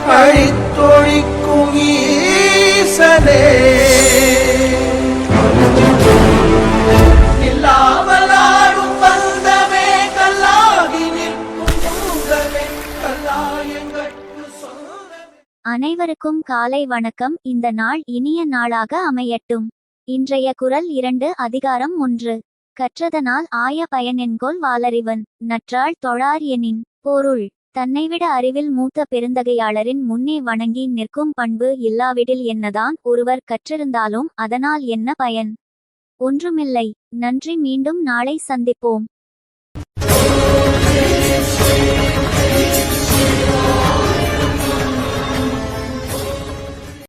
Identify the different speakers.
Speaker 1: அழித்தொழிக்கும் ஈசனே இல்லாமலாடும் பந்தமே கல்லாகி நிற்கும் மூங்கவே கல்லாயங்கட்கு சொந்தமே.
Speaker 2: அனைவருக்கும் காலை வணக்கம். இந்த நாள் இனிய நாளாக அமையட்டும். இன்றைய குறள் 2 அதிகாரம் 1. கற்றதனால் ஆய பயனென்கொல் வாளறிவன் நற்றாள் தொழார் எனின். பொருள்: தன்னைவிட அறிவில் மூத்த பெருந்தகையாளரின் முன்னே வணங்கி நிற்கும் பண்பு இல்லாவிடில் என்னதான் ஒருவர் கற்றிருந்தாலும் அதனால் என்ன பயன்? ஒன்றுமில்லை. நன்றி. மீண்டும் நாளை சந்திப்போம்.